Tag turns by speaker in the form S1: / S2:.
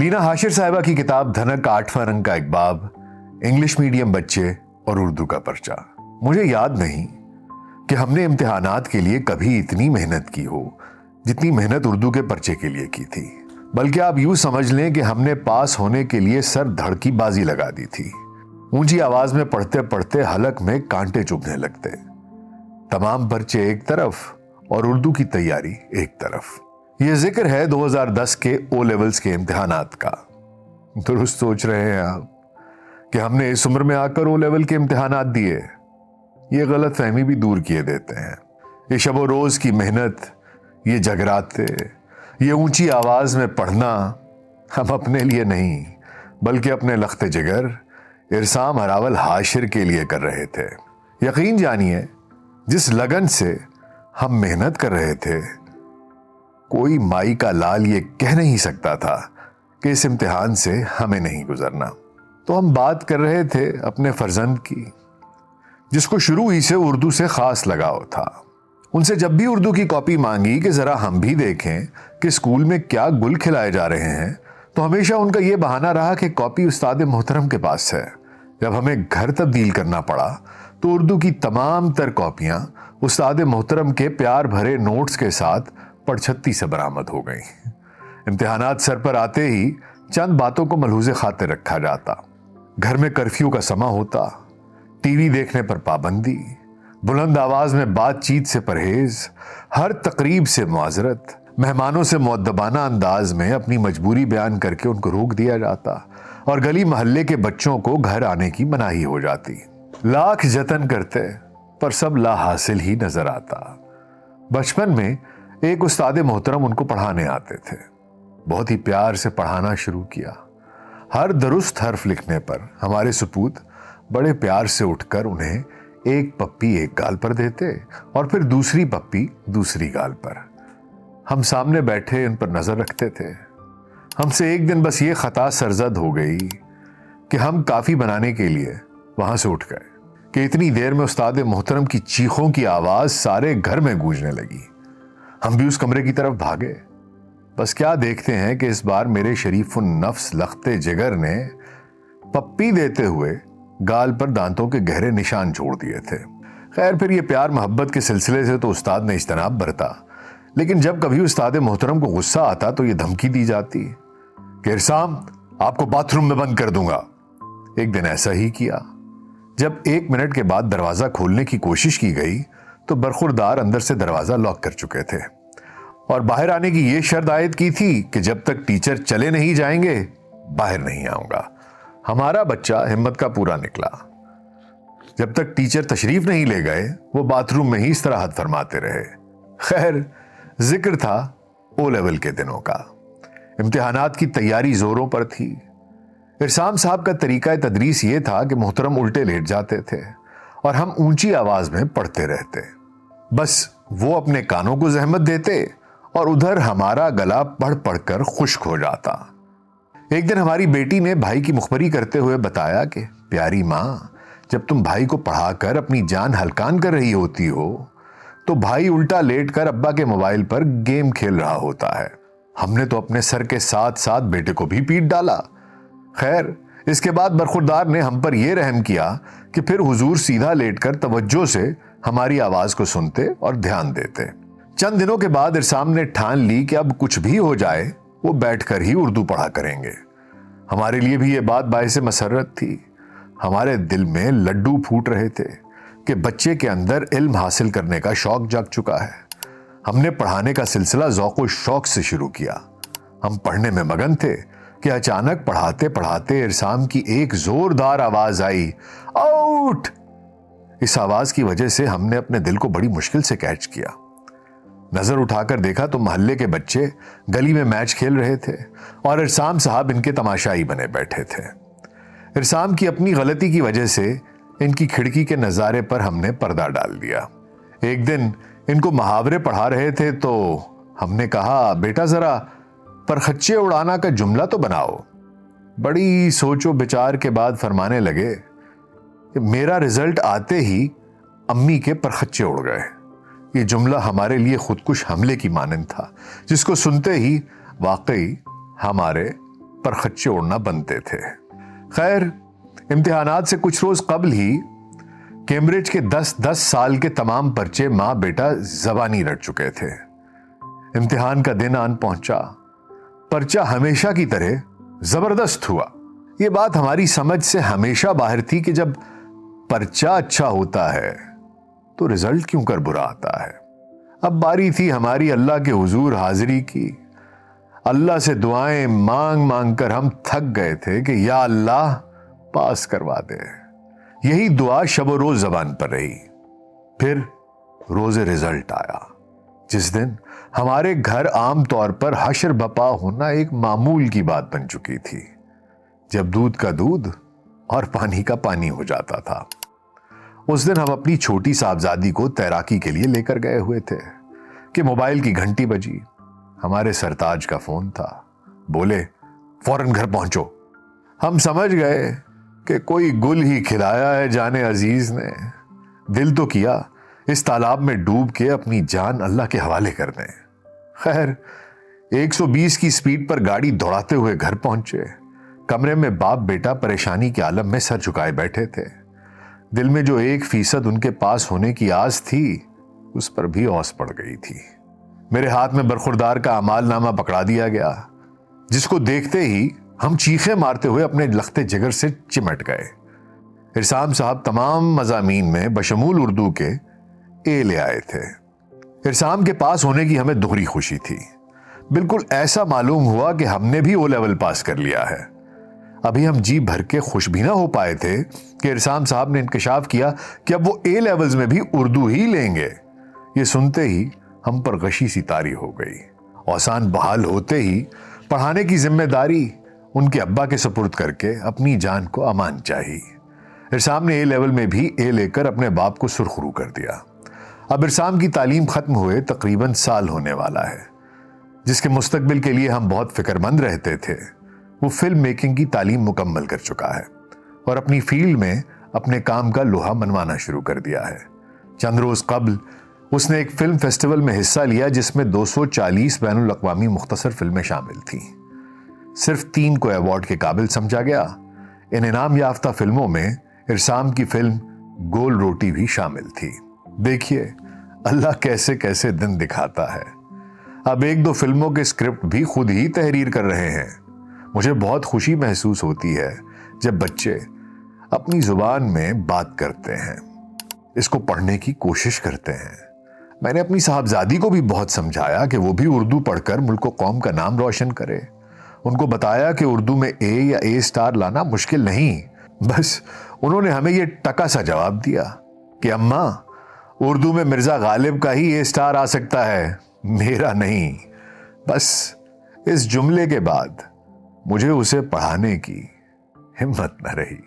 S1: लीना हाशिर साहिबा की किताब धनक 8वां रंग का एक बाब, इंग्लिश मीडियम बच्चे और उर्दू का पर्चा। मुझे याद नहीं कि हमने इम्तिहानात के लिए कभी इतनी मेहनत की हो जितनी मेहनत उर्दू के पर्चे के लिए की थी। बल्कि आप यूं समझ लें कि हमने पास होने के लिए सर धड़ की बाजी लगा दी थी। ऊंची आवाज में पढ़ते पढ़ते हलक में कांटे चुभने लगते। तमाम पर्चे एक तरफ और उर्दू की तैयारी एक तरफ। यह जिक्र है 2010 के ओ लेवल्स के इम्तिहानात का। दुरुस्त सोच रहे हैं आप कि हमने इस उम्र में आकर ओ लेवल के इम्तिहानात दिए। ये गलत फहमी भी दूर किए देते हैं। ये शबो रोज की मेहनत, ये जगराते, ये ऊंची आवाज में पढ़ना हम अपने लिए नहीं बल्कि अपने लख्त जिगर इरसाम हरावल हाशिर के लिए कर रहे थे। यकीन जानिए, जिस लगन से हम मेहनत कर रहे थे, कोई माई का लाल ये कह नहीं सकता था कि इस इम्तिहान से हमें नहीं गुजरना। तो हम बात कर रहे थे अपने फर्जंद की, जिसको शुरू ही से उर्दू से खास लगाव था। उनसे जब भी उर्दू की कॉपी मांगी कि जरा हम भी देखें कि स्कूल में क्या गुल खिलाए जा रहे हैं, तो हमेशा उनका यह बहाना रहा कि कॉपी उस्ताद मोहतरम के पास है। जब हमें घर तब्दील करना पड़ा तो उर्दू की तमाम तर कॉपियां उस्ताद मोहतरम के प्यार भरे नोट्स के साथ पड़छत्ती से बरामद हो गई। इम्तिहानात सर पर आते ही चंद बातों को मलहूज़े खातिर रखा जाता। घर में कर्फ्यू का समा होता, टीवी देखने पर पाबंदी, बुलंद आवाज में बातचीत से परहेज, हर तकरीब से मुआजरत, मेहमानों से मुअद्दबाना अंदाज में अपनी मजबूरी बयान करके उनको रोक दिया जाता और गली मोहल्ले के बच्चों को घर आने की मनाही हो जाती। लाख जतन करते पर सब ला हासिल ही नजर आता। बचपन में एक उस्ताद मोहतरम उनको पढ़ाने आते थे। बहुत ही प्यार से पढ़ाना शुरू किया। हर दुरुस्त हर्फ लिखने पर हमारे सुपूत बड़े प्यार से उठकर उन्हें एक पप्पी एक गाल पर देते और फिर दूसरी पप्पी दूसरी गाल पर। हम सामने बैठे उन पर नजर रखते थे। हमसे एक दिन बस ये खता सरजद हो गई कि हम काफी बनाने के लिए वहां से उठ गए कि इतनी देर में उस्ताद मोहतरम की चीखों की आवाज सारे घर में गूंजने लगी। हम भी उस कमरे की तरफ भागे। बस क्या देखते हैं कि इस बार मेरे शरीफुन नफ्स लख्ते जिगर ने पप्पी देते हुए गाल पर दांतों के गहरे निशान छोड़ दिए थे। खैर, फिर ये प्यार मोहब्बत के सिलसिले से तो उस्ताद ने इज्तनाब बरता, लेकिन जब कभी उस्ताद मोहतरम को गुस्सा आता तो ये धमकी दी जाती कि इरसाम, आपको बाथरूम में बंद कर दूंगा। एक दिन ऐसा ही किया। जब 1 मिनट के बाद दरवाजा खोलने की कोशिश की गई तो बरखुरदार अंदर से दरवाजा लॉक कर चुके थे और बाहर आने की यह शर्त आयद की थी कि जब तक टीचर चले नहीं जाएंगे बाहर नहीं आऊंगा। हमारा बच्चा हिम्मत का पूरा निकला। जब तक टीचर तशरीफ नहीं ले गए वो बाथरूम में ही इस्तराहत फरमाते रहे। खैर, जिक्र था ओ लेवल के दिनों का। इम्तिहानात की तैयारी जोरों पर थी। इरसाम साहब का तरीका तदरीस ये था कि मोहतरम उल्टे लेट जाते थे और हम ऊंची आवाज में पढ़ते रहते। बस वो अपने कानों को जहमत देते और उधर हमारा गला पढ़ पढ़कर खुश्क हो जाता। एक दिन हमारी बेटी ने भाई की मुखबरी करते हुए बताया कि प्यारी माँ, जब तुम भाई को पढ़ाकर अपनी जान हलकान कर रही होती हो तो भाई उल्टा लेटकर अब्बा के मोबाइल पर गेम खेल रहा होता है। हमने तो अपने सर के साथ साथ बेटे को भी पीट डाला। खैर, इसके बाद बरखुरदार ने हम पर यह रहम किया कि फिर हुजूर सीधा लेटकर तवज्जो से हमारी आवाज को सुनते और ध्यान देते। चंद दिनों के बाद इरसाम ने ठान ली कि अब कुछ भी हो जाए वो बैठकर ही उर्दू पढ़ा करेंगे। हमारे लिए भी ये बात बाइसे मसर्रत थी। हमारे दिल में लड्डू फूट रहे थे कि बच्चे के अंदर इल्म हासिल करने का शौक जाग चुका है। हमने पढ़ाने का सिलसिला ज़ौक़ व शौक से शुरू किया। हम पढ़ने में मगन थे कि अचानक पढ़ाते पढ़ाते इरसाम की एक जोरदार आवाज आई, आउट। इस आवाज की वजह से हमने अपने दिल को बड़ी मुश्किल से कैच किया। नजर उठाकर देखा तो मोहल्ले के बच्चे गली में मैच खेल रहे थे और इरसाम साहब इनके तमाशाई बने बैठे थे। इरसाम की अपनी गलती की वजह से इनकी खिड़की के नजारे पर हमने पर्दा डाल दिया। एक दिन इनको मुहावरे पढ़ा रहे थे तो हमने कहा, बेटा जरा परखच्चे उड़ाना का जुमला तो बनाओ। बड़ी सोचो विचार के बाद फरमाने लगे कि मेरा रिजल्ट आते ही अम्मी के परखच्चे उड़ गए। ये जुमला हमारे लिए खुदकुश हमले की मानंद था, जिसको सुनते ही वाकई हमारे پر खच्चे उड़ना बनते थे। खैर, इम्तिहानात से कुछ रोज कबल ही कैम्ब्रिज के 10-10 साल के तमाम पर्चे माँ बेटा जबानी रट चुके थे। इम्तिहान का दिन आन पहुंचा। पर्चा हमेशा की तरह जबरदस्त हुआ। यह बात हमारी समझ से हमेशा बाहर थी कि जब पर्चा अच्छा होता है तो रिजल्ट क्यों कर बुरा आता है। अब बारी थी हमारी अल्लाह के हुजूर हाजिरी की। अल्लाह से दुआएं मांग मांग कर हम थक गए थे कि या अल्लाह पास करवा दे। यही दुआ शब रोज जबान पर रही। फिर रोजे रिजल्ट आया, जिस दिन हमारे घर आम तौर पर हशर बपा होना एक मामूल की बात बन चुकी थी, जब दूध का दूध और पानी का पानी हो जाता था। उस दिन हम अपनी छोटी साहबजादी को तैराकी के लिए लेकर गए हुए थे कि मोबाइल की घंटी बजी। हमारे सरताज का फोन था। बोले, फौरन घर पहुंचो। हम समझ गए कि कोई गुल ही खिलाया है जाने अजीज ने। दिल तो किया इस तालाब में डूब के अपनी जान अल्लाह के हवाले कर दें। खैर, 120 की स्पीड पर गाड़ी दौड़ाते हुए घर पहुंचे। कमरे में बाप बेटा परेशानी के आलम में सर झुकाए बैठे थे। दिल में जो 1% उनके पास होने की आस थी, उस पर भी औस पड़ गई थी। मेरे हाथ में बरखुरदार का अमालनामा पकड़ा दिया गया, जिसको देखते ही हम चीखें मारते हुए अपने लखते जिगर से चिमट गए। इरसाम साहब तमाम मज़ामीन में बशमूल उर्दू के ए ले आए थे। इरसाम के पास होने की हमें दोहरी खुशी थी। बिल्कुल ऐसा मालूम हुआ कि हमने भी ओ लेवल पास कर लिया है। अभी हम जी भर के खुश भी ना हो पाए थे कि इरसाम साहब ने इंकशाफ किया कि अब वो ए लेवल्स में भी उर्दू ही लेंगे। ये सुनते ही हम पर गशी सी तारी हो गई। औसान बहाल होते ही पढ़ाने की जिम्मेदारी उनके अब्बा के सुपुर्द करके अपनी जान को अमान चाहिए। इरसाम ने ए लेवल में भी ए लेकर अपने बाप को सुरखरू कर दिया। अब इरसाम की तालीम खत्म हुए तकरीबन साल होने वाला है। जिसके मुस्तकबिल के लिए हम बहुत फिक्रमंद रहते थे, वो फिल्म मेकिंग की तालीम मुकम्मल कर चुका है और अपनी फील्ड में अपने काम का लोहा मनवाना शुरू कर दिया है। चंद रोज कबल उसने एक फिल्म फेस्टिवल में हिस्सा लिया, जिसमें 240 बैनुल अक़वामी मुख्तसर फिल्में शामिल थीं। सिर्फ 3 को अवार्ड के काबिल समझा गया। इन इनाम याफ्ता फिल्मों में इरसाम की फिल्म गोल रोटी भी शामिल थी। देखिए अल्लाह कैसे कैसे दिन दिखाता है। अब 1-2 फिल्मों के स्क्रिप्ट भी खुद ही तहरीर कर रहे हैं। मुझे बहुत खुशी महसूस होती है जब बच्चे अपनी जुबान में बात करते हैं, इसको पढ़ने की कोशिश करते हैं। मैंने अपनी साहबजादी को भी बहुत समझाया कि वो भी उर्दू पढ़कर मुल्क व कौम का नाम रोशन करे। उनको बताया कि उर्दू में ए या ए स्टार लाना मुश्किल नहीं। बस उन्होंने हमें ये टका सा जवाब दिया कि अम्मा, उर्दू में मिर्जा गालिब का ही ए स्टार आ सकता है, मेरा नहीं। बस इस जुमले के बाद मुझे उसे पढ़ाने की हिम्मत न रही।